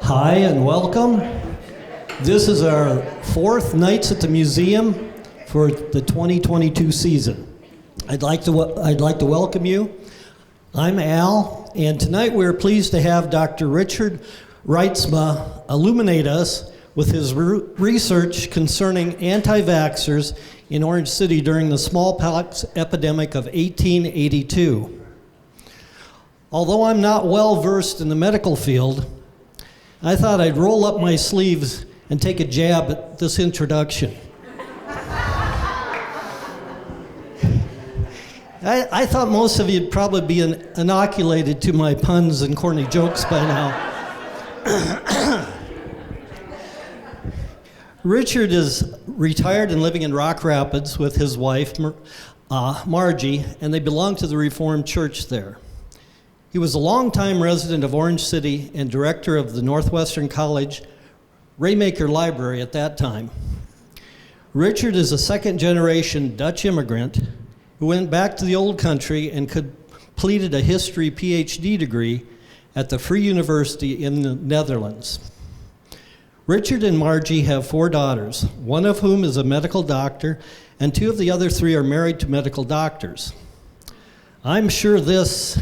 Hi and welcome. This is our fourth Nights at the Museum for the 2022 season. I'd like to welcome you. I'm Al, and tonight we're pleased to have Dr. Richard Reitsma illuminate us with his research concerning anti-vaxxers in Orange City during the smallpox epidemic of 1882. Although I'm not well versed in the medical field, I thought I'd roll up my sleeves and take a jab at this introduction. I thought most of you'd probably be inoculated to my puns and corny jokes by now. Richard is retired and living in Rock Rapids with his wife, Margie, and they belong to the Reformed Church there. He was a longtime resident of Orange City and director of the Northwestern College Raymaker Library at that time. Richard is a second-generation Dutch immigrant who went back to the old country and completed a history PhD degree at the Free University in the Netherlands. Richard and Margie have 4 daughters, one of whom is a medical doctor, and 2 of the other 3 are married to medical doctors. I'm sure this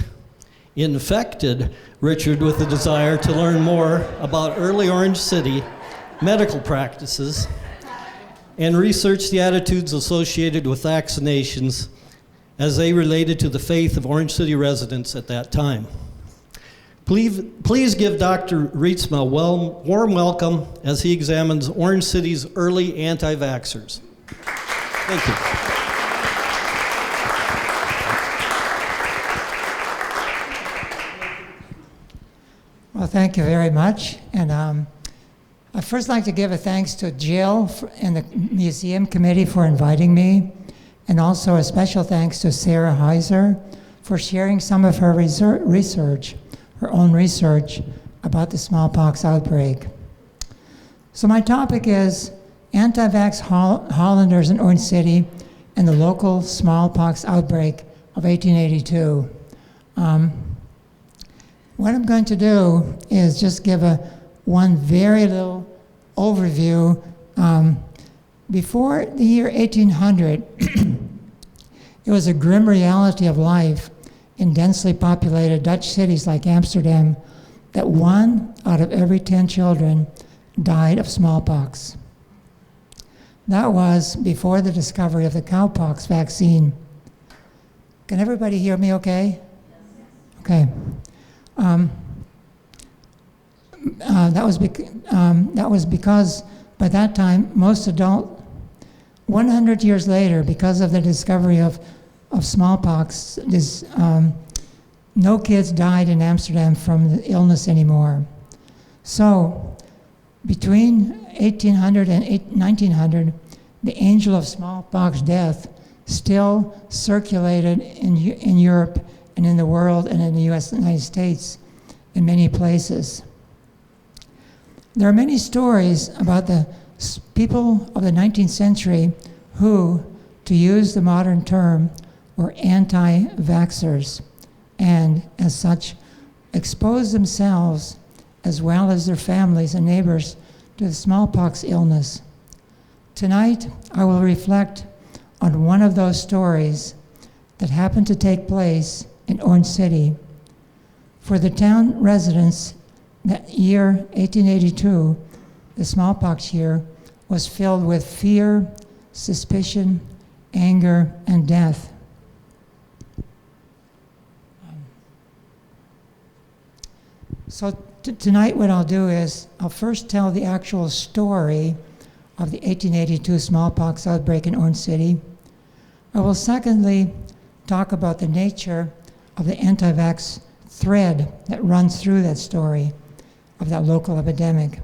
infected Richard with a desire to learn more about early Orange City medical practices and research the attitudes associated with vaccinations as they related to the faith of Orange City residents at that time. Please give Dr. Reitsma a warm welcome as he examines Orange City's early anti-vaxxers. Thank you. Well, thank you very much. And I'd first like to give a thanks to Jill and the museum committee for inviting me, and also a special thanks to Sarah Heiser for sharing some of her her own research about the smallpox outbreak. So my topic is anti-vax Hollanders in Orange City and the local smallpox outbreak of 1882. What I'm going to do is just give one very little overview. Before the year 1800, it was a grim reality of life in densely populated Dutch cities like Amsterdam that 1 out of every 10 children died of smallpox. That was before the discovery of the cowpox vaccine. Can everybody hear me okay? Okay. That was because by that time, 100 years later, because of the discovery of smallpox, no kids died in Amsterdam from the illness anymore. So between 1800 and 1900, the angel of smallpox death still circulated in Europe and in the world and in the United States in many places. There are many stories about the people of the 19th century who, to use the modern term, were anti-vaxxers, and as such exposed themselves as well as their families and neighbors to the smallpox illness. Tonight, I will reflect on one of those stories that happened to take place in Orange City. For the town residents, that year, 1882, the smallpox year, was filled with fear, suspicion, anger, and death. So tonight what I'll do is I'll first tell the actual story of the 1882 smallpox outbreak in Orange City. I will secondly talk about the nature of the anti-vax thread that runs through that story of that local epidemic.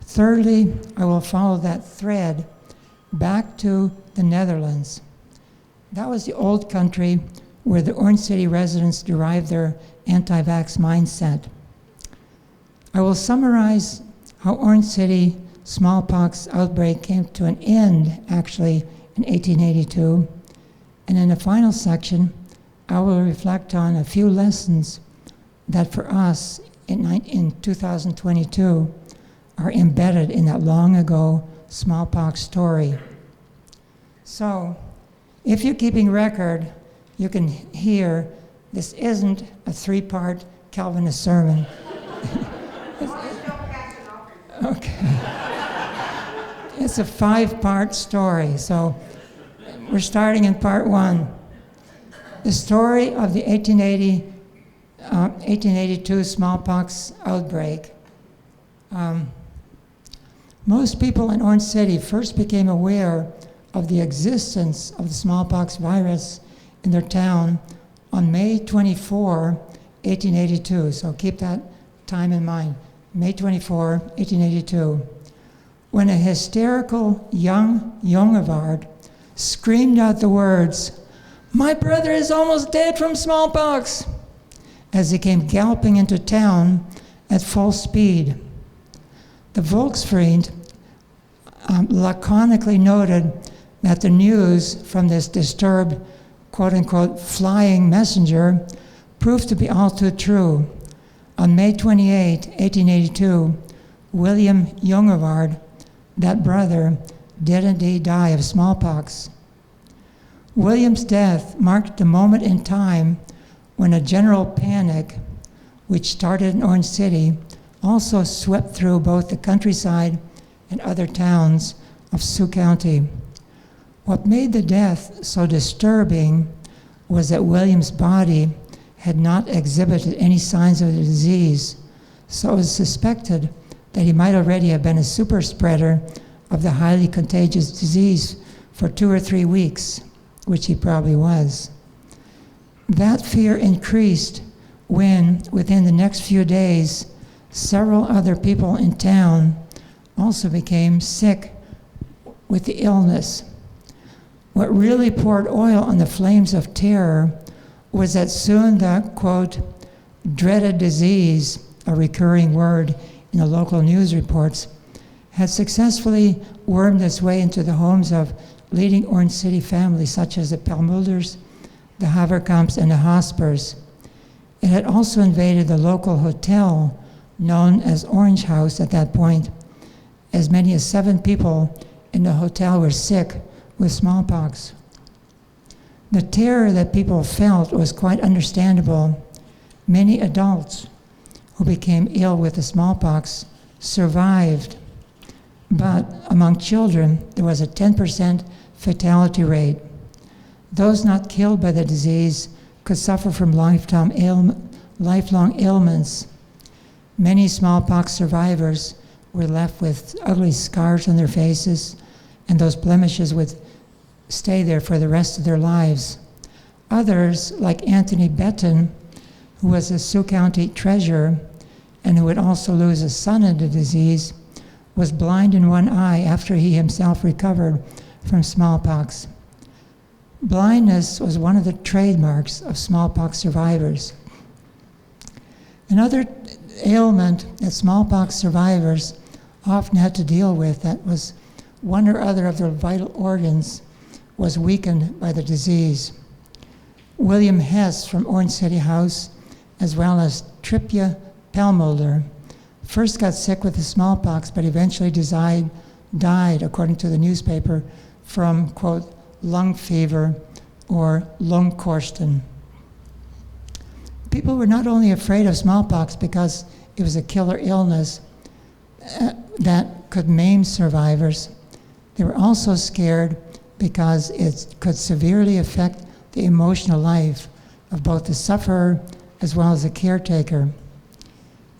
Thirdly, I will follow that thread back to the Netherlands. That was the old country where the Orange City residents derived their anti-vax mindset. I will summarize how Orange City smallpox outbreak came to an end, actually, in 1882. And in the final section, I will reflect on a few lessons that for us in 2022 are embedded in that long ago smallpox story. So, if you're keeping record, you can hear this isn't a three-part Calvinist sermon. Okay. It's a 5-part story, so we're starting in part 1. The story of the 1882 smallpox outbreak. Most people in Orange City first became aware of the existence of the smallpox virus in their town on May 24, 1882. So keep that time in mind. May 24, 1882. When a hysterical young Jongevard screamed out the words, "My brother is almost dead from smallpox," as he came galloping into town at full speed. The Volksfreund laconically noted that the news from this disturbed, quote-unquote, flying messenger proved to be all too true. On May 28, 1882, William Jongevard, that brother, did indeed die of smallpox. William's death marked the moment in time when a general panic, which started in Orange City, also swept through both the countryside and other towns of Sioux County. What made the death so disturbing was that William's body had not exhibited any signs of the disease, so it was suspected that he might already have been a super spreader of the highly contagious disease for 2 or 3 weeks, which he probably was. That fear increased when, within the next few days, several other people in town also became sick with the illness. What really poured oil on the flames of terror was that soon the, quote, dreaded disease, a recurring word in the local news reports, had successfully wormed its way into the homes of leading Orange City families such as the Perlmulders, the Haverkamps, and the Hospers. It had also invaded the local hotel known as Orange House at that point. As many as 7 people in the hotel were sick with smallpox. The terror that people felt was quite understandable. Many adults who became ill with the smallpox survived, but among children, there was a 10% fatality rate. Those not killed by the disease could suffer from lifelong ailments. Many smallpox survivors were left with ugly scars on their faces, and those blemishes would stay there for the rest of their lives. Others, like Anthony Betton, who was a Sioux County treasurer and who would also lose a son in the disease, was blind in one eye after he himself recovered from smallpox. Blindness was one of the trademarks of smallpox survivors. Another ailment that smallpox survivors often had to deal with, that was one or other of their vital organs was weakened by the disease. William Hess from Orange City House, as well as Tripia Perlmulder, first got sick with the smallpox, but eventually died, according to the newspaper, from, quote, lung fever or Lungkorsten. People were not only afraid of smallpox because it was a killer illness that could maim survivors, they were also scared because it could severely affect the emotional life of both the sufferer as well as the caretaker.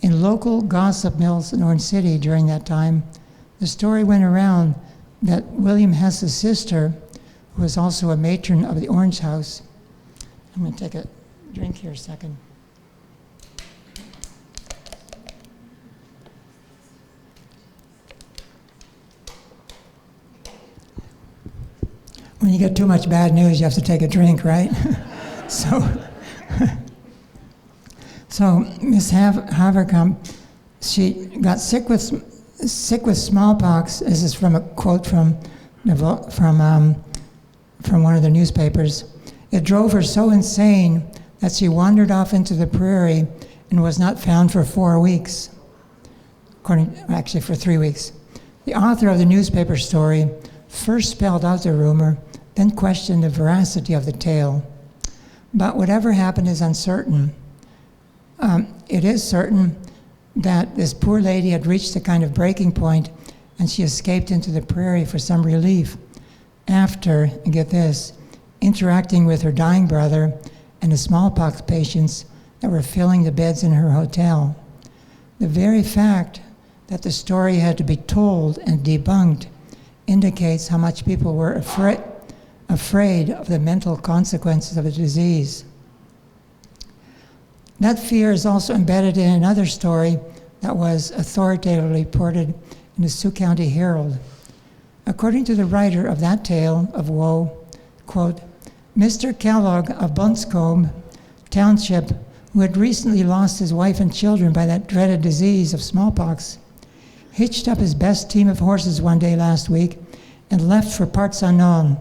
In local gossip mills in Orange City during that time, the story went around that William Hess's sister, who was also a matron of the Orange House, I'm going to take a drink here a second. When you get too much bad news, you have to take a drink, right? So Miss Haverkamp, she got sick with smallpox. This is from a quote from one of the newspapers. It drove her so insane that she wandered off into the prairie and was not found for 4 weeks, actually for 3 weeks. The author of the newspaper story first spelled out the rumor, then questioned the veracity of the tale. But whatever happened is uncertain. It is certain that this poor lady had reached a kind of breaking point, and she escaped into the prairie for some relief after, and get this, interacting with her dying brother and the smallpox patients that were filling the beds in her hotel. The very fact that the story had to be told and debunked indicates how much people were afraid of the mental consequences of the disease. That fear is also embedded in another story that was authoritatively reported in the Sioux County Herald. According to the writer of that tale of woe, quote, Mr. Kellogg of Bunscombe Township, who had recently lost his wife and children by that dreaded disease of smallpox, hitched up his best team of horses one day last week and left for parts unknown,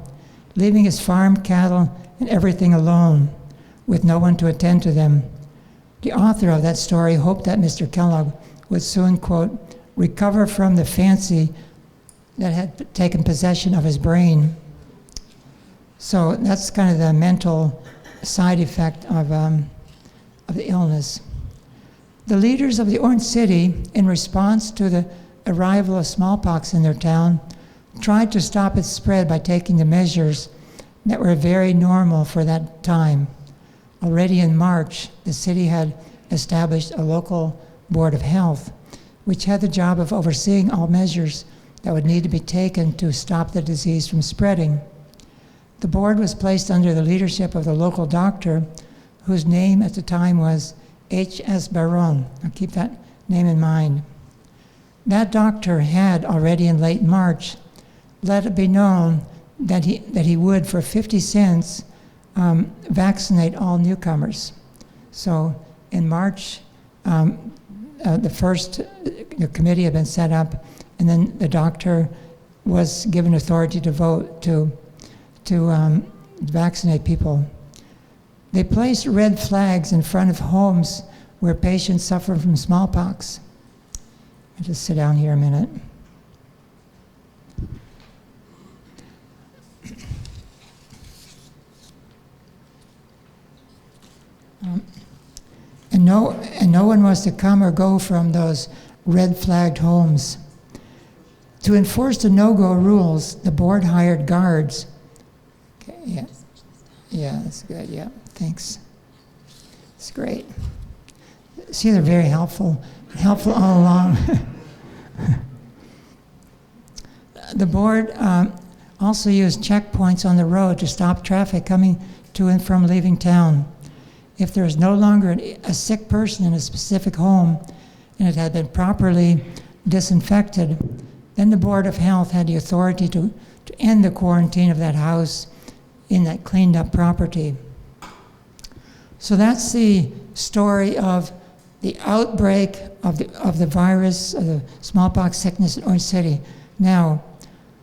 leaving his farm, cattle, and everything alone, with no one to attend to them. The author of that story hoped that Mr. Kellogg would soon, quote, recover from the fancy that had taken possession of his brain. So that's kind of the mental side effect of the illness. The leaders of the Orange City, in response to the arrival of smallpox in their town, tried to stop its spread by taking the measures that were very normal for that time. Already in March, the city had established a local board of health, which had the job of overseeing all measures that would need to be taken to stop the disease from spreading. The board was placed under the leadership of the local doctor, whose name at the time was H.S. Baron. I'll keep that name in mind. That doctor had already in late March let it be known that he would, for 50 cents, vaccinate all newcomers. So in March, the first committee had been set up, and then the doctor was given authority to vote to vaccinate people. They placed red flags in front of homes where patients suffer from smallpox. I'll just sit down here a minute. And no one was to come or go from those red flagged homes. To enforce the no-go rules, the board hired guards. Okay, yeah, that's good. Yeah, thanks. It's great. See, they're very helpful all along. The board also used checkpoints on the road to stop traffic coming to and from leaving town. If there is no longer a sick person in a specific home and it had been properly disinfected, then the Board of Health had the authority to end the quarantine of that house in that cleaned up property. So that's the story of the outbreak of the virus, of the smallpox sickness in Orange City. Now,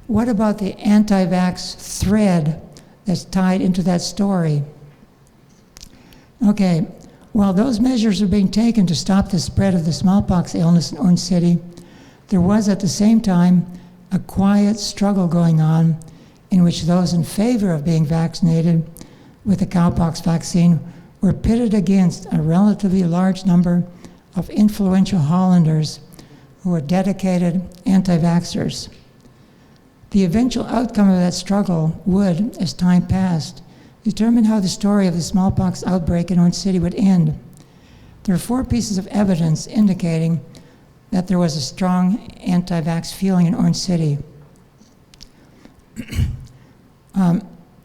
what about the anti-vax thread that's tied into that story? Okay, while those measures are being taken to stop the spread of the smallpox illness in Orange City, there was at the same time a quiet struggle going on in which those in favor of being vaccinated with the cowpox vaccine were pitted against a relatively large number of influential Hollanders who were dedicated anti-vaxxers. The eventual outcome of that struggle would, as time passed, determine how the story of the smallpox outbreak in Orange City would end. There are 4 pieces of evidence indicating that there was a strong anti-vax feeling in Orange City.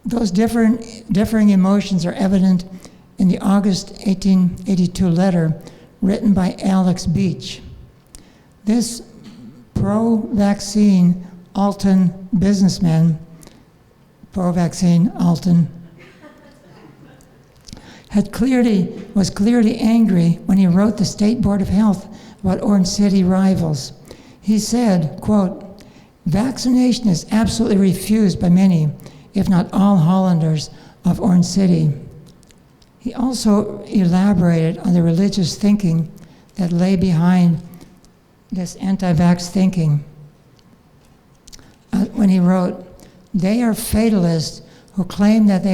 Those differing emotions are evident in the August 1882 letter written by Alex Beach. This pro-vaccine Alton businessman, pro-vaccine Alton, was clearly angry when he wrote the State Board of Health about Orange City rivals. He said, quote, "Vaccination is absolutely refused by many, if not all Hollanders of Orange City." He also elaborated on the religious thinking that lay behind this anti-vax thinking. When he wrote, "They are fatalists who claim that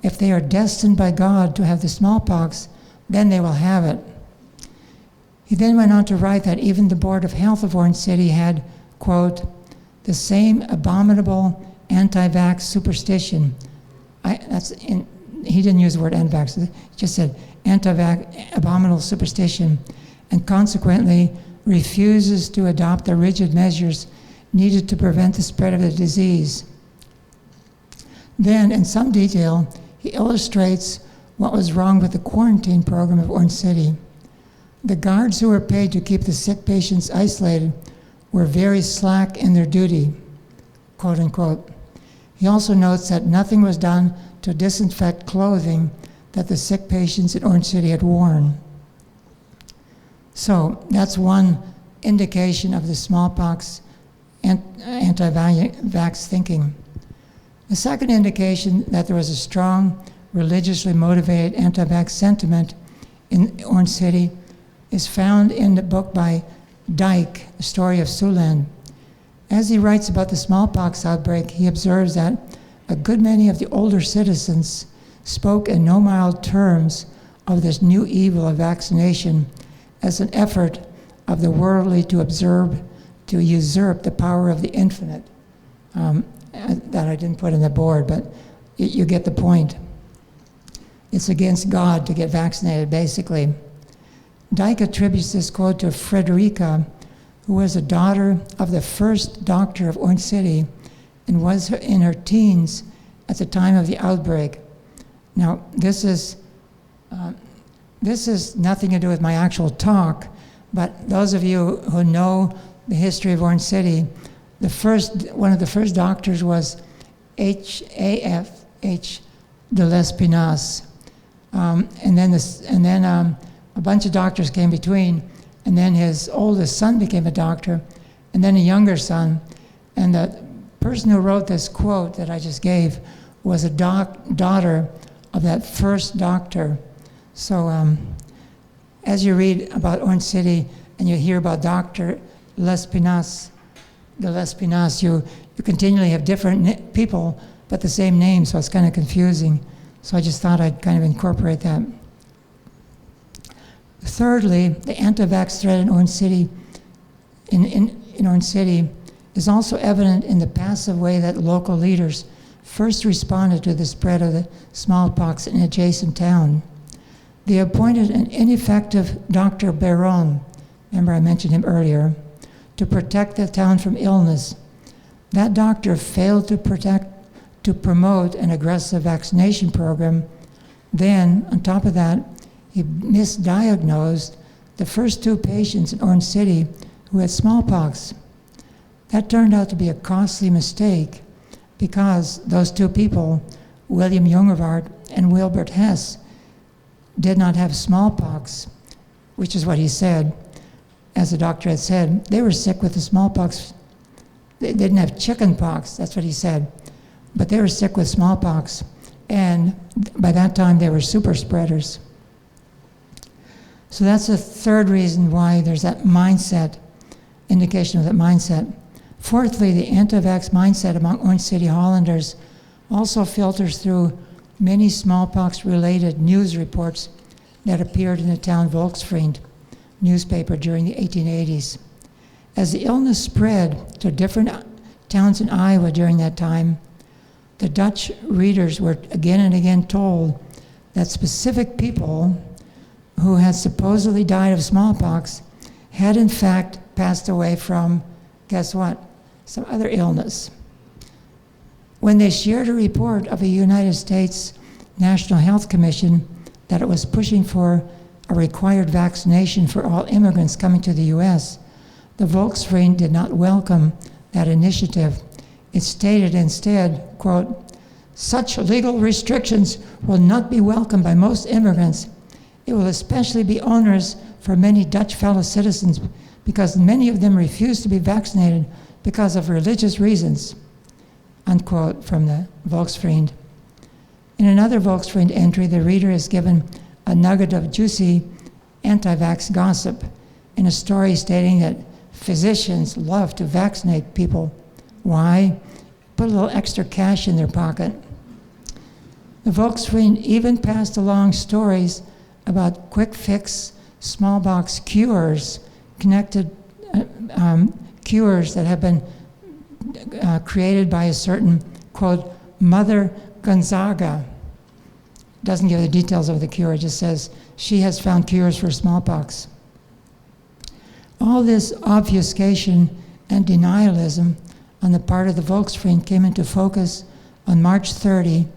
if they are destined by God to have the smallpox, then they will have it." He then went on to write that even the Board of Health of Orange City had, quote, "the same abominable anti-vax superstition." He didn't use the word anti-vax, he just said anti-vax abominable superstition, and consequently refuses to adopt the rigid measures needed to prevent the spread of the disease. Then, in some detail, he illustrates what was wrong with the quarantine program of Orange City. The guards who were paid to keep the sick patients isolated were very slack in their duty, quote unquote. He also notes that nothing was done to disinfect clothing that the sick patients in Orange City had worn. So that's one indication of the smallpox anti-vax thinking. The second indication that there was a strong religiously motivated anti-vax sentiment in Orange City is found in the book by Dyke, The Story of Siouxland. As he writes about the smallpox outbreak, he observes that a good many of the older citizens spoke in no mild terms of this new evil of vaccination as an effort of the worldly to usurp the power of the infinite. That I didn't put in the board, but you get the point. It's against God to get vaccinated, basically. Dyke attributes this quote to Frederica, who was a daughter of the first doctor of Orange City and was in her teens at the time of the outbreak. Now, this is nothing to do with my actual talk, but those of you who know the history of Orange City, one of the first doctors was H.A.F.H. de l'Espinasse. And then a bunch of doctors came between, and then his oldest son became a doctor, and then a younger son. And the person who wrote this quote that I just gave was a daughter of that first doctor. So as you read about Orange City and you hear about Dr. L'Espinasse, you continually have different people, but the same name, so it's kind of confusing. So I just thought I'd kind of incorporate that. Thirdly, the anti-vax threat in Orange City, in Orange City, is also evident in the passive way that local leaders first responded to the spread of the smallpox in an adjacent town. They appointed an ineffective Dr. Baron, remember I mentioned him earlier, to protect the town from illness. That doctor failed to promote an aggressive vaccination program. Then, on top of that, he misdiagnosed the first 2 patients in Orange City who had smallpox. That turned out to be a costly mistake because those 2 people, William Jungervaart and Wilbert Hess, did not have smallpox, which is what he said. As the doctor had said, they were sick with the smallpox. They didn't have chicken pox, that's what he said, but they were sick with smallpox. And by that time, they were super spreaders. So that's the third reason why there's that mindset, indication of that mindset. Fourthly, the anti-vax mindset among Orange City Hollanders also filters through many smallpox-related news reports that appeared in the town Volksvriend newspaper during the 1880s. As the illness spread to different towns in Iowa during that time, the Dutch readers were again and again told that specific people who had supposedly died of smallpox had in fact passed away from, guess what, some other illness. When they shared a report of a United States National Health Commission that it was pushing for a required vaccination for all immigrants coming to the U.S., the Volksvriend did not welcome that initiative. It stated instead, quote, "Such legal restrictions will not be welcomed by most immigrants. It will especially be onerous for many Dutch fellow citizens because many of them refuse to be vaccinated because of religious reasons," unquote, from the Volksvriend. In another Volksfreund entry, the reader is given a nugget of juicy anti-vax gossip in a story stating that physicians love to vaccinate people. Why? Put a little extra cash in their pocket. The Volksfreund even passed along stories about quick fix smallpox cures, connected cures that have been created by a certain, quote, Mother Gonzaga. Doesn't give the details of the cure, it just says she has found cures for smallpox. All this obfuscation and denialism on the part of the Volksfreund came into focus on March 30,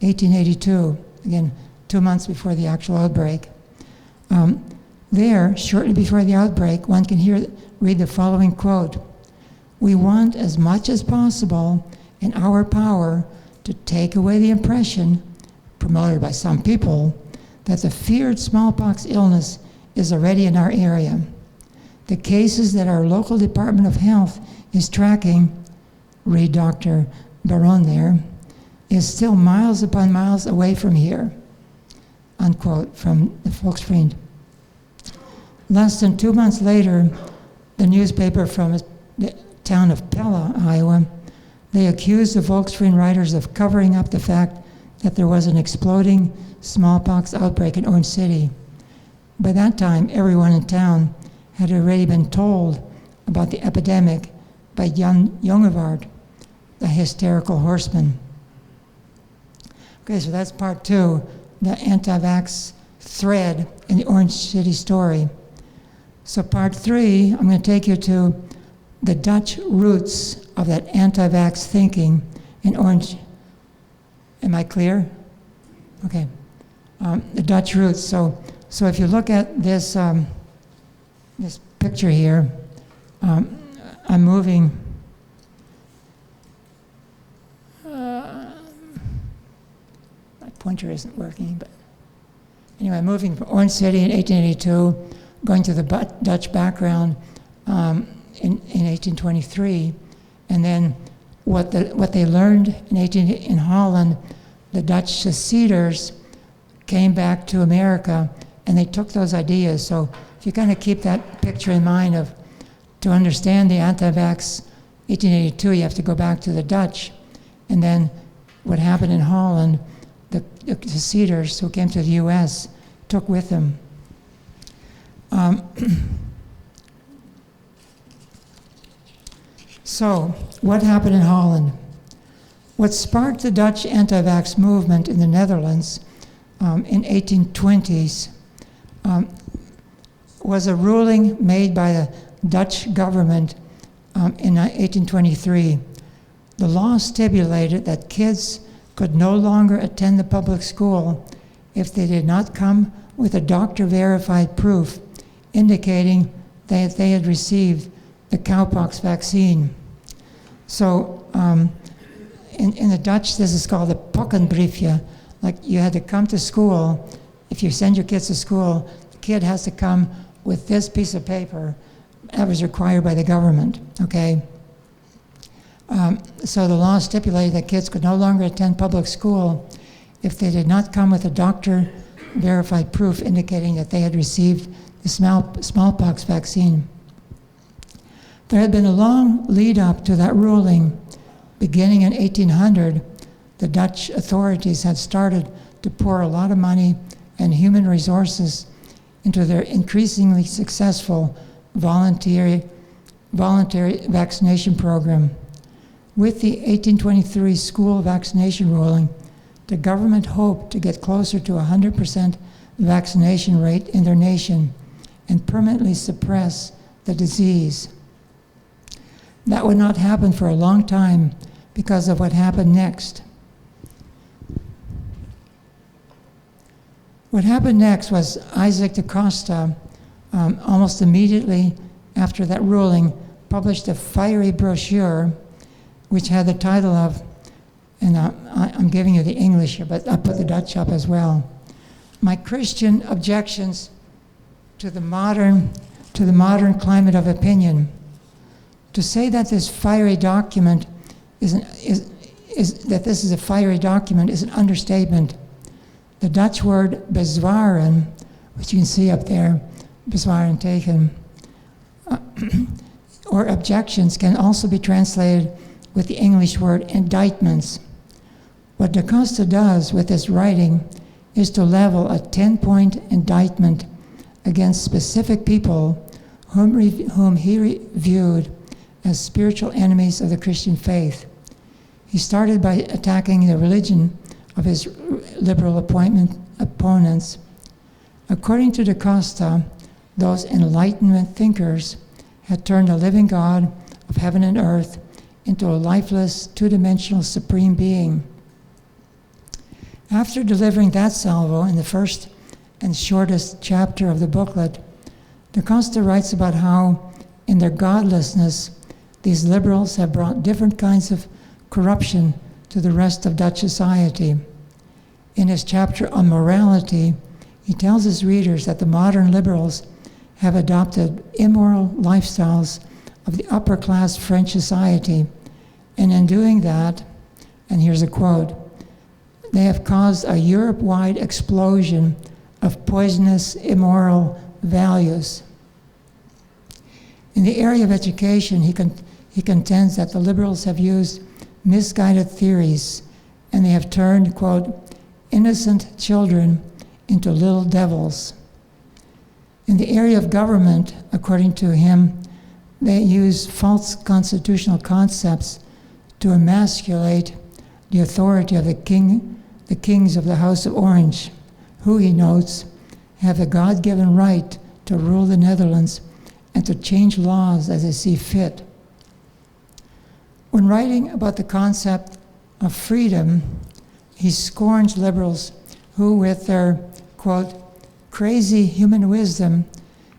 1882, again, 2 months before the actual outbreak. There, shortly before the outbreak, one can read the following quote: "We want as much as possible in our power to take away the impression, promoted by some people, that the feared smallpox illness is already in our area. The cases that our local Department of Health is tracking," read Dr. Baron there, "is still miles upon miles away from here," unquote, from the Volksfreund. Less than 2 months later, the newspaper from the town of Pella, Iowa, they accused the Volksfreund writers of covering up the fact that there was an exploding smallpox outbreak in Orange City. By that time, everyone in town had already been told about the epidemic by Jan Jongewaard, the hysterical horseman. Okay, so that's part two, the anti-vax thread in the Orange City story. So part three, I'm going to take you to the Dutch roots of that anti-vax thinking in Orange. Am I clear? Okay. The Dutch roots. So if you look at this this picture here, I'm moving. My pointer isn't working, but anyway, moving from Orange City in 1882, going to the Dutch background in 1823, and then what they learned in Holland, the Dutch seceders came back to America, and they took those ideas. So if you kind of keep that picture in mind of, to understand the anti-vax 1882, you have to go back to the Dutch, and then what happened in Holland, the seceders who came to the U.S. took with them. So, what happened in Holland? What sparked the Dutch anti-vax movement in the Netherlands in 1820s was a ruling made by the Dutch government in 1823. The law stipulated that kids could no longer attend the public school if they did not come with a doctor-verified proof indicating that they had received the cowpox vaccine. So in the Dutch, this is called a pokkenbriefje. Like you had to come to school. If you send your kids to school, the kid has to come with this piece of paper that was required by the government, okay? So the law stipulated that kids could no longer attend public school if they did not come with a doctor-verified proof indicating that they had received the smallpox vaccine. There had been a long lead up to that ruling. Beginning in 1800, the Dutch authorities had started to pour a lot of money and human resources into their increasingly successful voluntary vaccination program. With the 1823 school vaccination ruling, the government hoped to get closer to 100% vaccination rate in their nation and permanently suppress the disease. That would not happen for a long time because of what happened next. What happened next was Isaac da Costa, almost immediately after that ruling, published a fiery brochure which had the title of, and I'm giving you the English here, but I'll put the Dutch up as well, "My Christian Objections to the Modern Climate of Opinion." To say that this fiery document is that this is a fiery document is an understatement. The Dutch word bezwaren, which you can see up there, bezwaren taken, or objections, can also be translated with the English word indictments. What Da Costa does with this writing is to level a 10-point indictment against specific people whom he viewed as spiritual enemies of the Christian faith. He started by attacking the religion of his liberal opponents. According to Da Costa, those Enlightenment thinkers had turned the living God of heaven and earth into a lifeless, two-dimensional supreme being. After delivering that salvo in the first and shortest chapter of the booklet, Da Costa writes about how, in their godlessness, these liberals have brought different kinds of corruption to the rest of Dutch society. In his chapter on morality, he tells his readers that the modern liberals have adopted immoral lifestyles of the upper-class French society, and in doing that, and here's a quote, they have caused a Europe-wide explosion of poisonous, immoral values. In the area of education, he contends that the liberals have used misguided theories, and they have turned, quote, innocent children into little devils. In the area of government, according to him, they use false constitutional concepts to emasculate the authority of the kings of the House of Orange, who, he notes, have the God-given right to rule the Netherlands and to change laws as they see fit. When writing about the concept of freedom, he scorns liberals who, with their, quote, crazy human wisdom,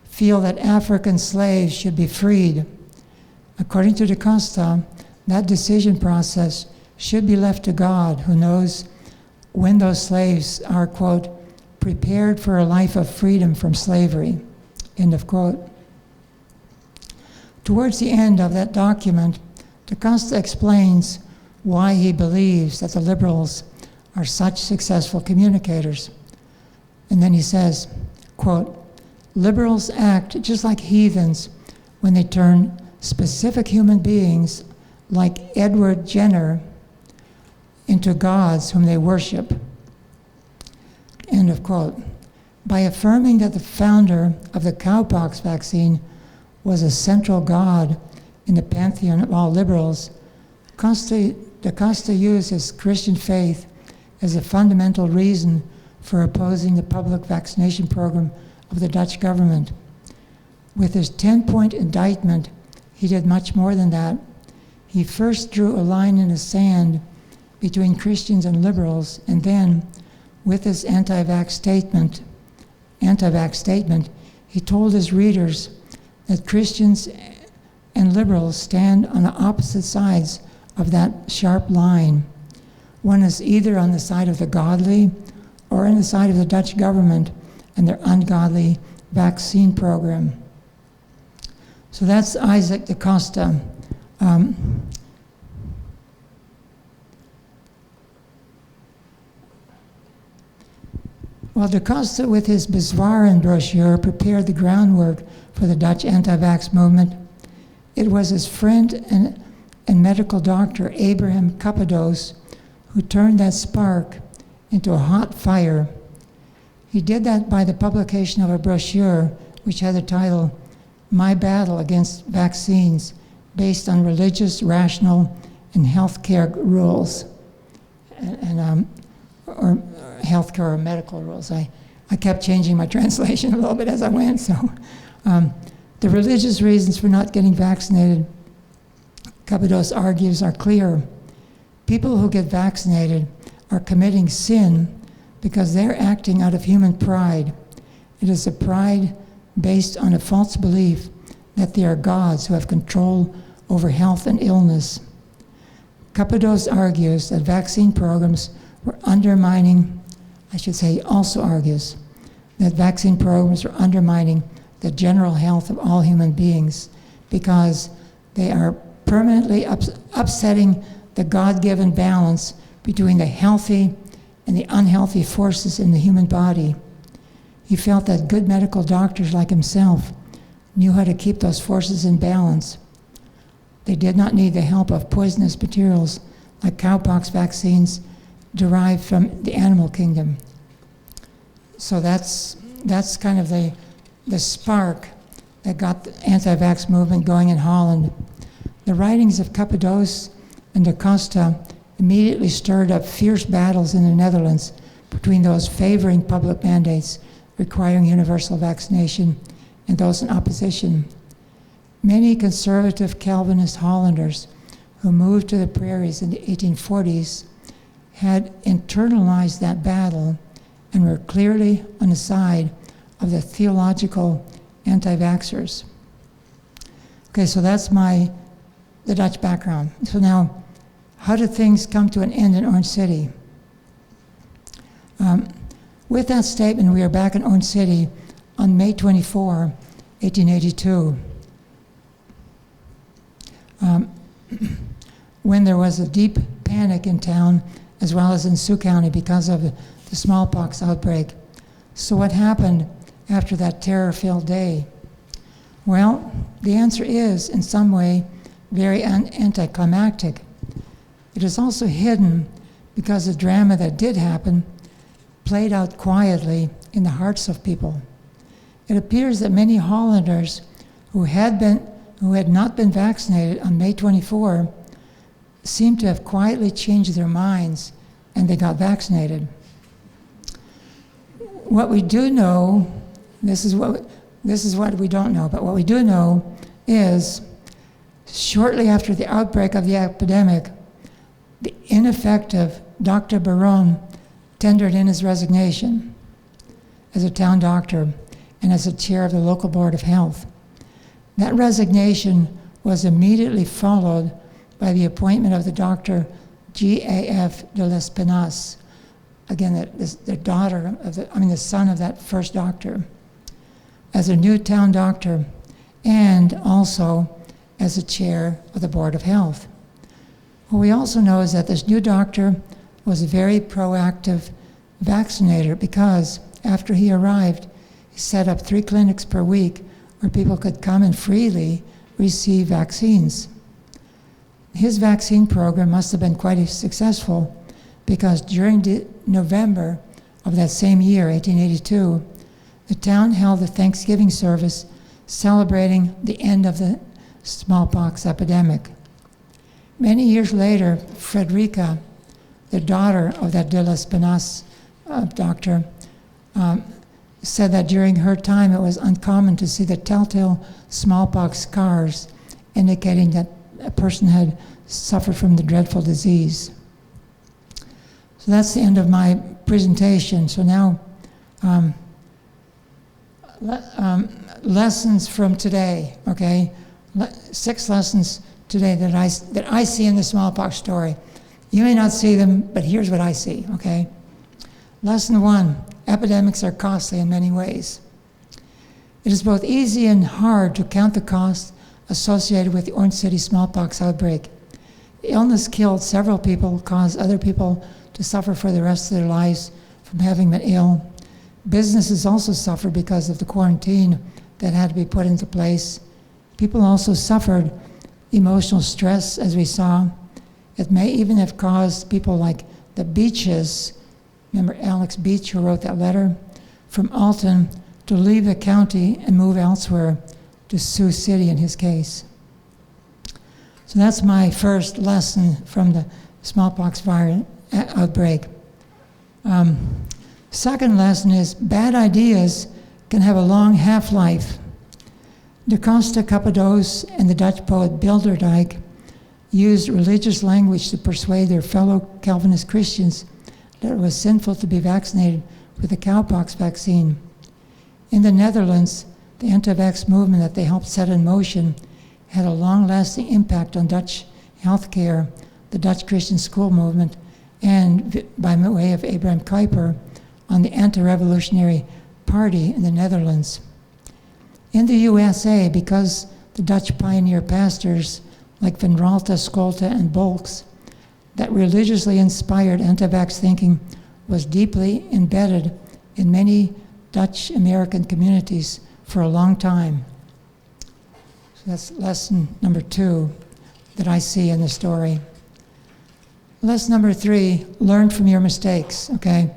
feel that African slaves should be freed. According to Da Costa, that decision process should be left to God, who knows when those slaves are, quote, prepared for a life of freedom from slavery, end of quote. Towards the end of that document, Da Costa explains why he believes that the liberals are such successful communicators. And then he says, quote, liberals act just like heathens when they turn specific human beings like Edward Jenner into gods whom they worship. End of quote. By affirming that the founder of the cowpox vaccine was a central god in the pantheon of all liberals, Da Costa used his Christian faith as a fundamental reason for opposing the public vaccination program of the Dutch government. With his 10-point indictment, he did much more than that. He first drew a line in the sand between Christians and liberals, and then, with his anti-vax statement, he told his readers that Christians and liberals stand on the opposite sides of that sharp line. One is either on the side of the godly or on the side of the Dutch government and their ungodly vaccine program. So that's Isaac Da Costa. While Da Costa, with his Bezwaren brochure, prepared the groundwork for the Dutch anti-vax movement, it was his friend and medical doctor, Abraham Cappadoce, who turned that spark into a hot fire. He did that by the publication of a brochure which had the title, My Battle Against Vaccines, based on religious, rational, and healthcare rules, or healthcare or medical rules. I kept changing my translation a little bit as I went, so. The religious reasons for not getting vaccinated, Cappadoce argues, are clear. People who get vaccinated are committing sin because they're acting out of human pride. It is a pride based on a false belief that they are gods who have control over health and illness. Cappadoce argues that vaccine programs were undermining, also argues that vaccine programs are undermining the general health of all human beings because they are permanently upsetting the God-given balance between the healthy and the unhealthy forces in the human body. He felt that good medical doctors like himself knew how to keep those forces in balance. They did not need the help of poisonous materials like cowpox vaccines derived from the animal kingdom. So that's kind of the spark that got the anti-vax movement going in Holland. The writings of Cappadoce and da Costa immediately stirred up fierce battles in the Netherlands between those favoring public mandates requiring universal vaccination and those in opposition. Many conservative Calvinist Hollanders who moved to the prairies in the 1840s had internalized that battle and were clearly on the side of the theological anti-vaxxers. Okay, so that's the Dutch background. So now, how did things come to an end in Orange City? With that statement, we are back in Orange City on May 24, 1882. When there was a deep panic in town, as well as in Sioux County, because of the smallpox outbreak. So what happened after that terror-filled day? Well, the answer is, in some way, very anticlimactic. It is also hidden because the drama that did happen played out quietly in the hearts of people. It appears that many Hollanders who had not been vaccinated on May 24 seem to have quietly changed their minds and they got vaccinated. What we do know, this is what we don't know, but what we do know is shortly after the outbreak of the epidemic, the ineffective Dr. Baron tendered in his resignation as a town doctor and as a chair of the local board of health. That resignation was immediately followed by the appointment of the Dr. G.A.F. de l'Espinasse, again, the son of that first doctor, as a new town doctor and also as a chair of the Board of Health. What we also know is that this new doctor was a very proactive vaccinator because after he arrived, he set up 3 clinics per week where people could come and freely receive vaccines. His vaccine program must have been quite successful because during November of that same year, 1882, the town held a Thanksgiving service celebrating the end of the smallpox epidemic. Many years later, Frederica, the daughter of that de l'Espinasse doctor, said that during her time it was uncommon to see the telltale smallpox scars indicating that a person had suffered from the dreadful disease. So that's the end of my presentation. So now, lessons from today, okay? 6 lessons today that I see in the smallpox story. You may not see them, but here's what I see, okay? Lesson 1, epidemics are costly in many ways. It is both easy and hard to count the costs associated with the Orange City smallpox outbreak. The illness killed several people, caused other people to suffer for the rest of their lives from having been ill. Businesses also suffered because of the quarantine that had to be put into place. People also suffered emotional stress, as we saw. It may even have caused people like the Beaches, remember Alex Beach who wrote that letter, from Alton to leave the county and move elsewhere, to Sioux City in his case. So that's my first lesson from the smallpox virus outbreak. Second lesson is bad ideas can have a long half-life. Da Costa, Cappadoce, and the Dutch poet Bilderdijk used religious language to persuade their fellow Calvinist Christians that it was sinful to be vaccinated with the cowpox vaccine. In the Netherlands, the anti-vax movement that they helped set in motion had a long-lasting impact on Dutch healthcare, the Dutch Christian school movement, and by way of Abraham Kuyper, on the anti-revolutionary party in the Netherlands. In the USA, because the Dutch pioneer pastors like Van Raalte, Scholte, and Bolks that religiously inspired anti-vax thinking was deeply embedded in many Dutch American communities for a long time. So that's lesson number 2 that I see in the story. Lesson number 3, learn from your mistakes, okay?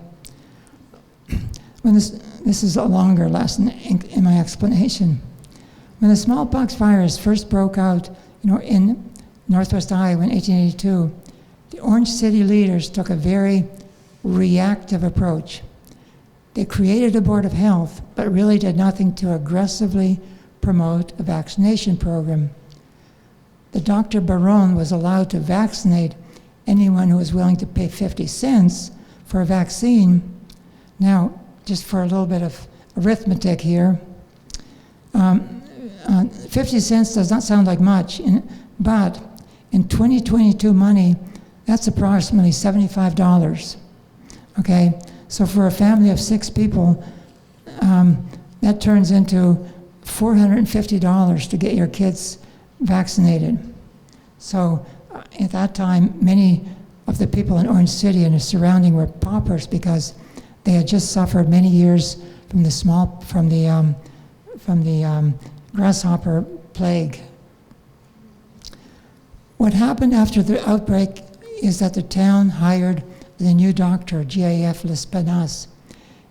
When this is a longer lesson in my explanation. When the smallpox virus first broke out, in Northwest Iowa in 1882, the Orange City leaders took a very reactive approach. They created a board of health, but really did nothing to aggressively promote a vaccination program. The Dr. Baron was allowed to vaccinate anyone who was willing to pay 50 cents for a vaccine. Now, just for a little bit of arithmetic here, 50 cents does not sound like much, but in 2022 money, that's approximately $75. Okay, so for a family of 6 people, that turns into $450 to get your kids vaccinated. So at that time, many of the people in Orange City and the surrounding were paupers because they had just suffered many years from the grasshopper plague. What happened after the outbreak is that the town hired the new doctor, G.A.F. Lespenas,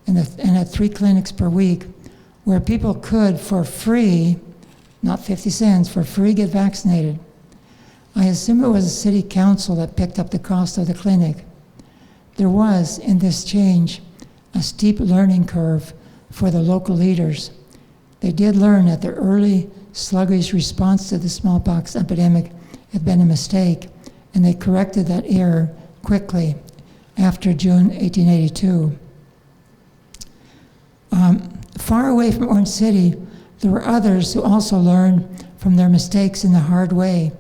and had 3 clinics per week where people could, for free, not 50 cents, for free get vaccinated. I assume it was the city council that picked up the cost of the clinic. There was, in this change, a steep learning curve for the local leaders. They did learn that their early sluggish response to the smallpox epidemic had been a mistake, and they corrected that error quickly after June 1882. Far away from Orange City, there were others who also learned from their mistakes in the hard way.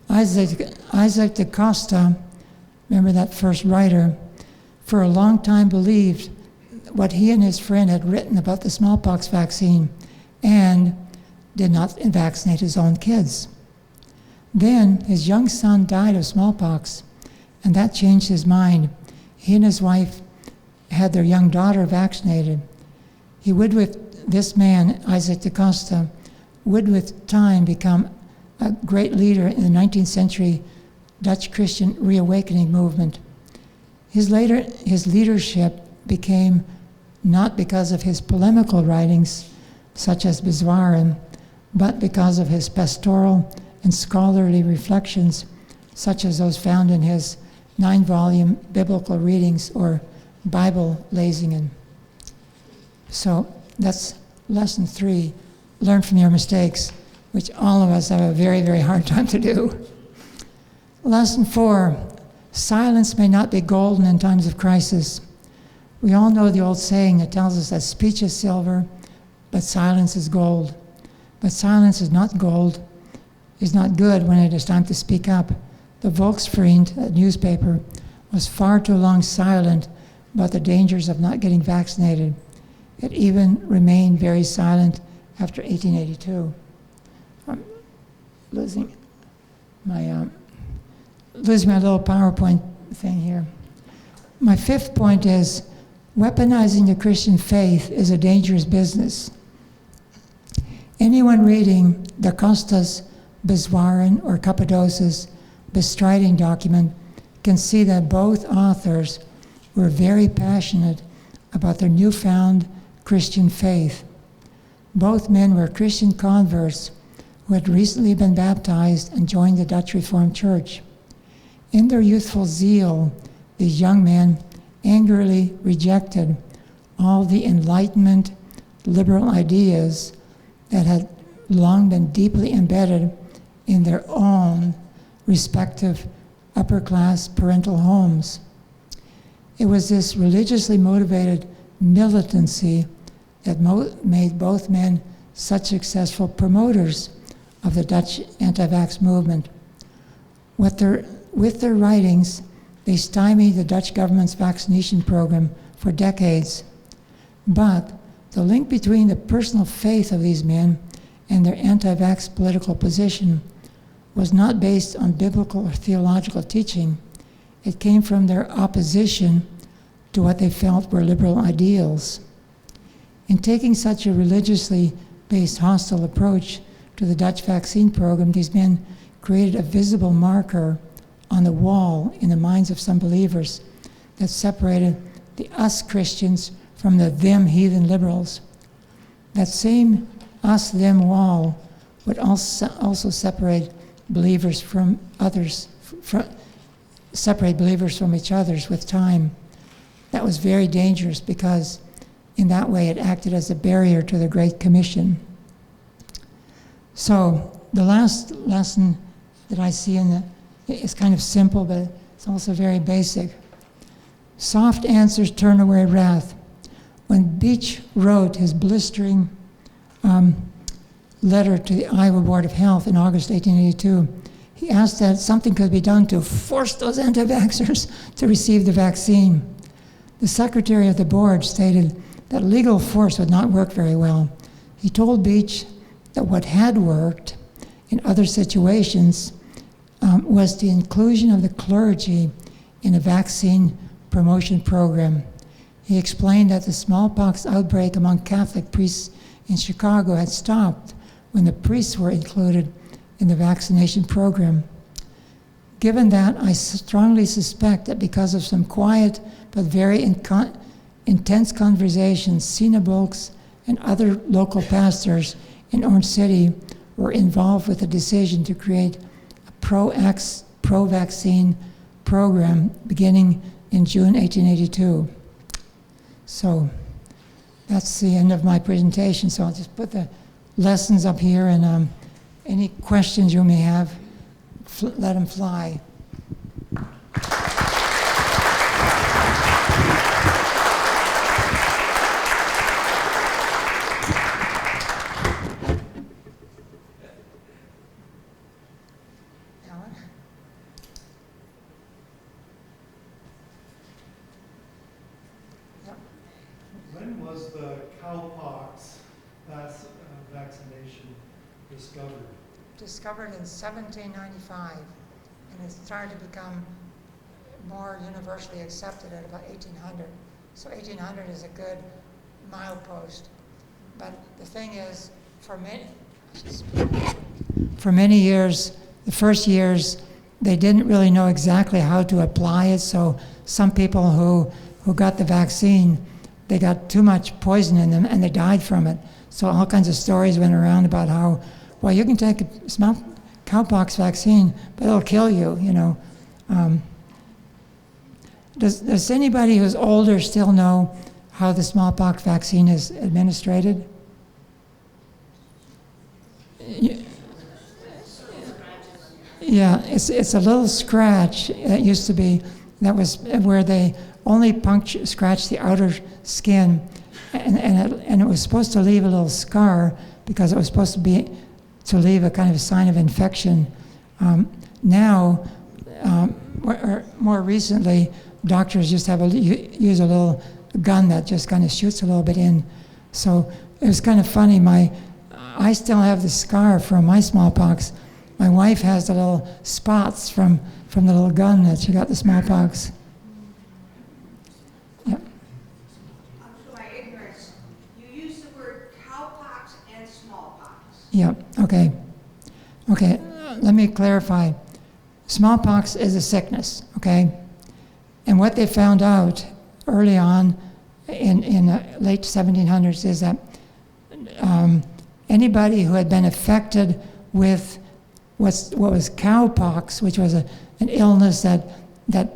Isaac da Costa, remember that first writer, for a long time believed what he and his friend had written about the smallpox vaccine and did not vaccinate his own kids. Then his young son died of smallpox, and that changed his mind. He and his wife had their young daughter vaccinated. He would, with this man, Isaac da Costa, would with time become a great leader in the 19th century Dutch Christian reawakening movement. His leadership became not because of his polemical writings, such as Bezwaren, but because of his pastoral and scholarly reflections, such as those found in his 9-volume biblical readings, or Bible Lesingen. So that's lesson 3, learn from your mistakes, which all of us have a very, very hard time to do. Lesson 4, silence may not be golden in times of crisis. We all know the old saying that tells us that speech is silver, but silence is gold. But silence is not gold, is not good when it is time to speak up. The Volksvriend, a newspaper, was far too long silent about the dangers of not getting vaccinated. It even remained very silent after 1882. I'm losing my little PowerPoint thing here. My 5th point is, weaponizing the Christian faith is a dangerous business. Anyone reading Da Costa's Bezwaren or Cappadocia's bestriding document can see that both authors were very passionate about their newfound Christian faith. Both men were Christian converts who had recently been baptized and joined the Dutch Reformed Church. In their youthful zeal, these young men angrily rejected all the Enlightenment liberal ideas that had long been deeply embedded in their own respective upper-class parental homes. It was this religiously motivated militancy that made both men such successful promoters of the Dutch anti-vax movement. With their writings, they stymied the Dutch government's vaccination program for decades. But the link between the personal faith of these men and their anti-vax political position was not based on biblical or theological teaching. It came from their opposition to what they felt were liberal ideals. In taking such a religiously based hostile approach to the Dutch vaccine program, these men created a visible marker on the wall in the minds of some believers that separated the us Christians from the them heathen liberals. That same us-them wall would also separate believers from others, separate believers from each other with time. That was very dangerous because in that way it acted as a barrier to the Great Commission. So the last lesson that I see is kind of simple, but it's also very basic. Soft answers turn away wrath. When Beach wrote his blistering letter to the Iowa Board of Health in August 1882, he asked that something could be done to force those anti-vaxxers to receive the vaccine. The secretary of the board stated that legal force would not work very well. He told Beach that what had worked in other situations was the inclusion of the clergy in a vaccine promotion program. He explained that the smallpox outbreak among Catholic priests in Chicago had stopped when the priests were included in the vaccination program. Given that, I strongly suspect that because of some quiet but very intense conversations, synagogues and other local pastors in Orange City were involved with the decision to create a pro-vaccine program beginning in June 1882. So that's the end of my presentation. So I'll just put the lessons up here, and any questions you may have, let them fly. When was the cowpox vaccination discovered? Discovered in 1795, and it started to become more universally accepted at about 1800. So 1800 is a good milepost. But the thing is, for many years, the first years, they didn't really know exactly how to apply it. So some people who got the vaccine, they got too much poison in them and they died from it. So all kinds of stories went around about how, well, you can take a cowpox vaccine, but it'll kill you, you know. Does anybody who's older still know how the smallpox vaccine is administered? Yeah, it's a little scratch. It used to be, that was where they only scratched the outer skin, and it was supposed to leave a little scar because it was supposed to leave a kind of sign of infection. Now, more recently, doctors just use a little gun that just kind of shoots a little bit in. So it was kind of funny. I still have the scar from my smallpox. My wife has the little spots from the little gun that she got the smallpox. Yep. To my ignorance, you use the word cowpox and smallpox. Yep. Okay. Let me clarify. Smallpox is a sickness. Okay. And what they found out early on in the late 1700s is that anybody who had been affected with what was cowpox, which was an illness that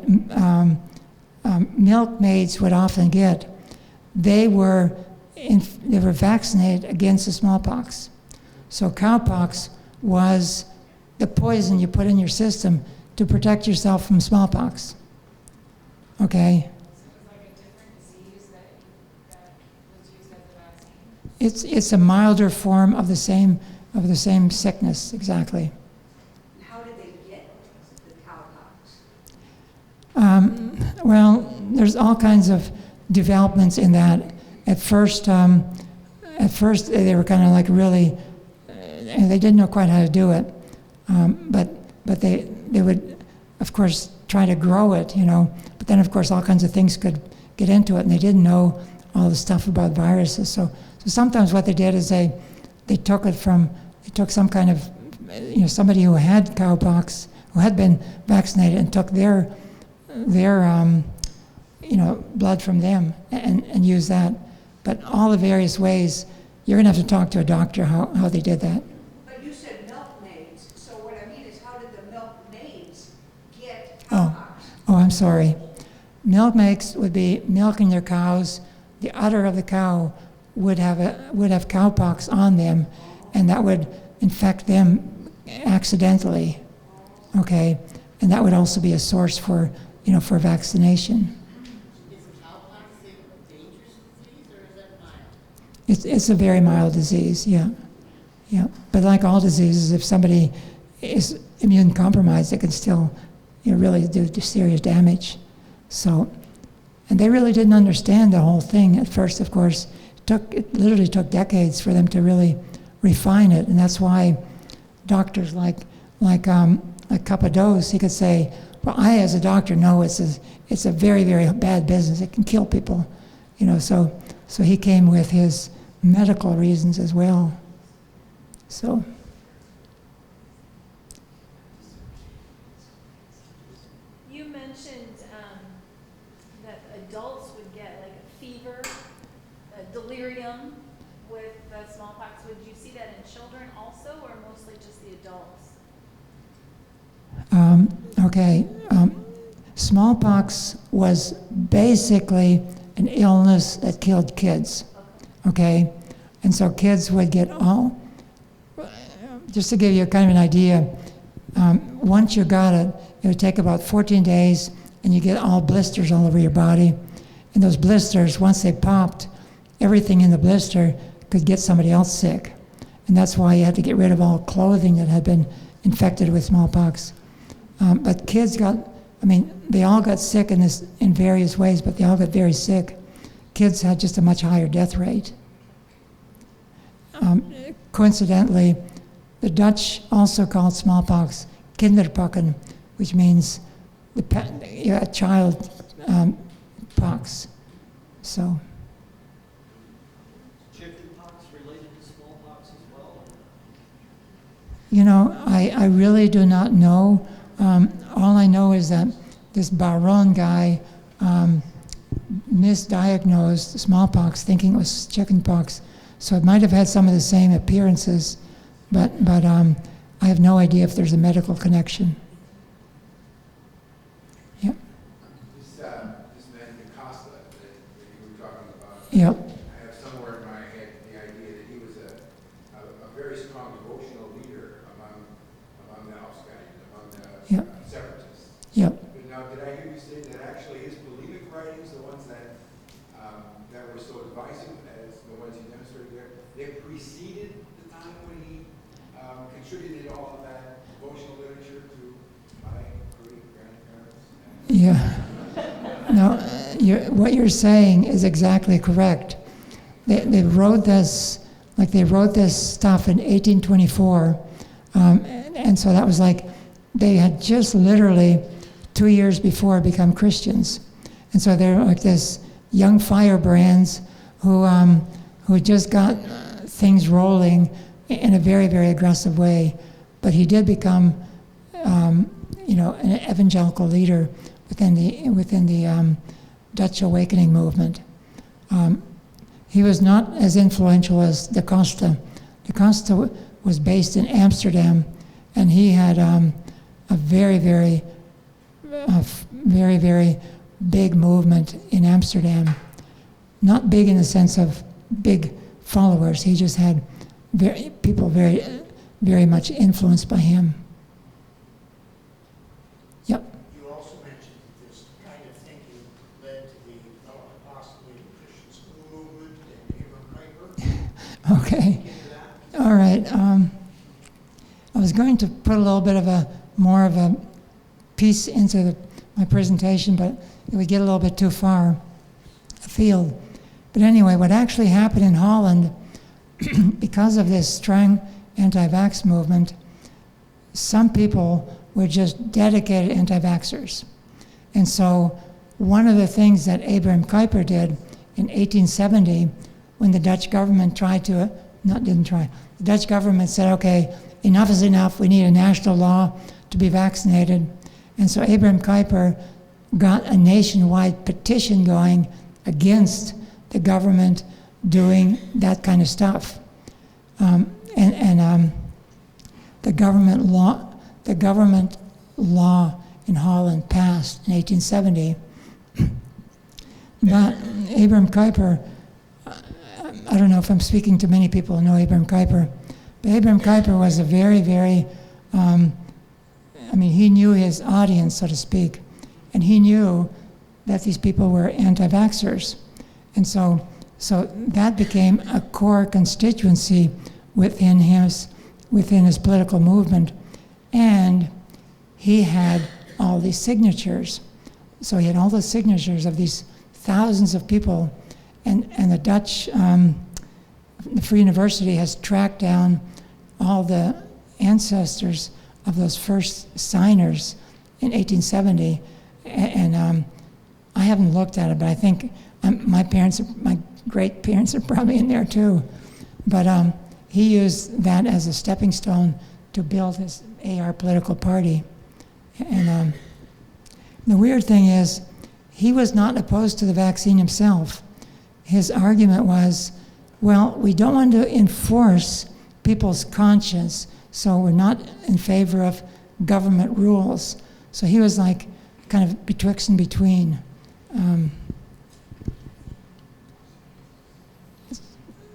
milkmaids would often get, they were vaccinated against the smallpox. So cowpox was the poison you put in your system to protect yourself from smallpox. Okay. So it was like a different disease that was used as a vaccine? It's a milder form of the same sickness, exactly. How did they get the cowpox? Well, there's all kinds of developments in that. At first they were kind of like really, they didn't know quite how to do it. But they would, of course, try to grow it, But then, of course, all kinds of things could get into it, and they didn't know all the stuff about viruses. So sometimes what they did is they took some kind of, somebody who had cowpox, who had been vaccinated, and took their blood from them and used that. But all the various ways, you're going to have to talk to a doctor how they did that. But you said milkmaids, so what I mean is how did the milkmaids get Oh. cowpox? Oh, I'm sorry. Milkmaids would be milking their cows. The udder of the cow would have cowpox on them, and that would infect them accidentally. Okay, and that would also be a source for vaccination. Is cowpox a dangerous disease or is that mild? It's a very mild disease, yeah. But like all diseases, if somebody is immune compromised, it can still really do serious damage. So, and they really didn't understand the whole thing at first. Of course, it literally took decades for them to really refine it, and that's why doctors like Cappadoce, he could say, "Well, I as a doctor know it's a very, very bad business. It can kill people," So he came with his medical reasons as well. So. You mentioned that adults would get like a fever, a delirium with smallpox. Would you see that in children also, or mostly just the adults? Okay. Smallpox was basically an illness that killed kids. Okay? And so kids would get just to give you kind of an idea, once you got it, it would take about 14 days, and you get all blisters all over your body. And those blisters, once they popped, everything in the blister could get somebody else sick. And that's why you had to get rid of all clothing that had been infected with smallpox. But kids they all got sick in various ways, but they all got very sick. Kids had just a much higher death rate. Coincidentally, the Dutch also called smallpox kinderpokken, which means child pox. So. Chickenpox related to smallpox as well? I really do not know. All I know is that this Baron guy misdiagnosed smallpox, thinking it was chickenpox. So it might have had some of the same appearances, but I have no idea if there's a medical connection. Yep. This man Acosta that you were talking about. Yep. I have somewhere in my head the idea that he was a very strong devotional leader among the Afghans, among the Yep. separatists. Yep. But now, did I hear you say that actually his polemic writings, the ones that were so divisive as the ones he demonstrated there, they preceded the time when he contributed all of that devotional literature to my great-grandparents? Yeah. No, what you're saying is exactly correct. They wrote this stuff in 1824, and so that was like they had just literally 2 years before become Christians, and so they're like this young firebrands who just got things rolling in a very, very aggressive way. But he did become, an evangelical leader within the Dutch awakening movement. He was not as influential as Da Costa. Da Costa was based in Amsterdam, and he had a very, very big movement in Amsterdam. Not big in the sense of big followers. He just had people very, very much influenced by him. Yep. You also mentioned that this kind of thinking led to the development possibly of the Christian school movement and Abram Kuyper. Okay. Get into that? All right. I was going to put a little bit of more of a piece into my presentation, but it would get a little bit too far afield. But anyway, what actually happened in Holland, because of this strong anti-vax movement, some people were just dedicated anti-vaxxers. And so one of the things that Abraham Kuyper did in 1870, when the Dutch government the Dutch government said, okay, enough is enough, we need a national law to be vaccinated. And so Abraham Kuyper got a nationwide petition going against the government doing that kind of stuff. The government law in Holland passed in 1870. But Abraham Kuyper, I don't know if I'm speaking to many people who know Abraham Kuyper, but Abraham Kuyper was a very, very, he knew his audience, so to speak, and he knew that these people were anti-vaxxers. And so that became a core constituency within his political movement. And he had all these signatures. So he had all the signatures of these thousands of people. And the Dutch, the Free University has tracked down all the ancestors of those first signers in 1870. And I haven't looked at it, but I think my great parents are probably in there too. But he used that as a stepping stone to build his AR political party. And the weird thing is, he was not opposed to the vaccine himself. His argument was, well, we don't want to enforce people's conscience, so we're not in favor of government rules. So he was like kind of betwixt and between.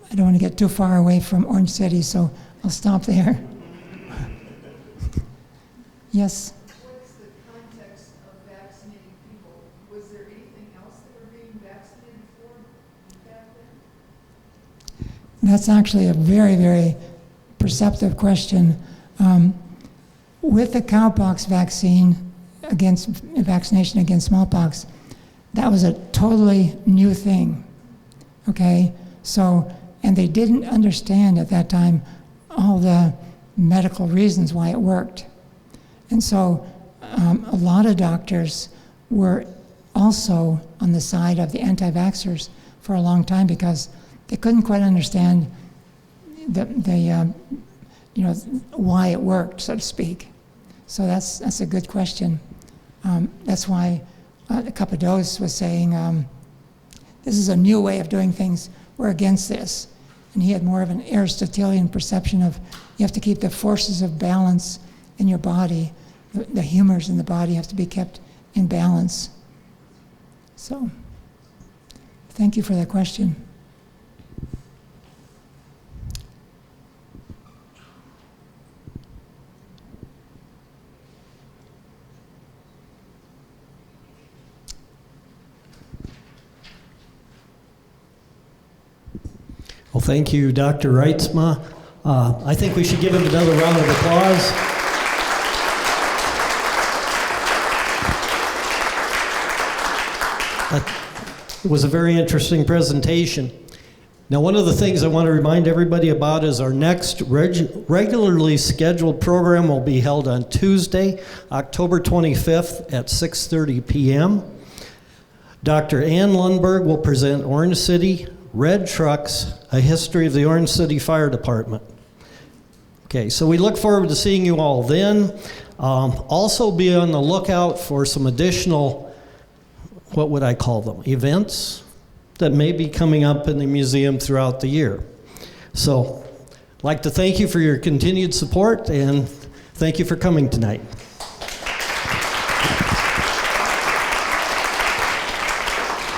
I don't want to get too far away from Orange City, so I'll stop there. Yes? What's the context of vaccinating people? Was there anything else they were being vaccinated for back then? That's actually a very, very perceptive question. With the cowpox vaccination against smallpox, that was a totally new thing, okay? So, and they didn't understand at that time all the medical reasons why it worked. And so a lot of doctors were also on the side of the anti-vaxxers for a long time because they couldn't quite understand why it worked, so to speak. So that's a good question. That's why Cappadoce was saying, this is a new way of doing things, we're against this. And he had more of an Aristotelian perception of you have to keep the forces of balance in your body. The humors in the body have to be kept in balance. So, thank you for that question. Well, thank you, Dr. Reitzma. I think we should give him another round of applause. It was a very interesting presentation. Now, one of the things I want to remind everybody about is our next regularly scheduled program will be held on Tuesday, October 25th at 6:30 p.m. Dr. Ann Lundberg will present Orange City Red Trucks, A History of the Orange City Fire Department. Okay, so we look forward to seeing you all then. Also be on the lookout for some additional, what would I call them, events that may be coming up in the museum throughout the year. So I'd like to thank you for your continued support and thank you for coming tonight.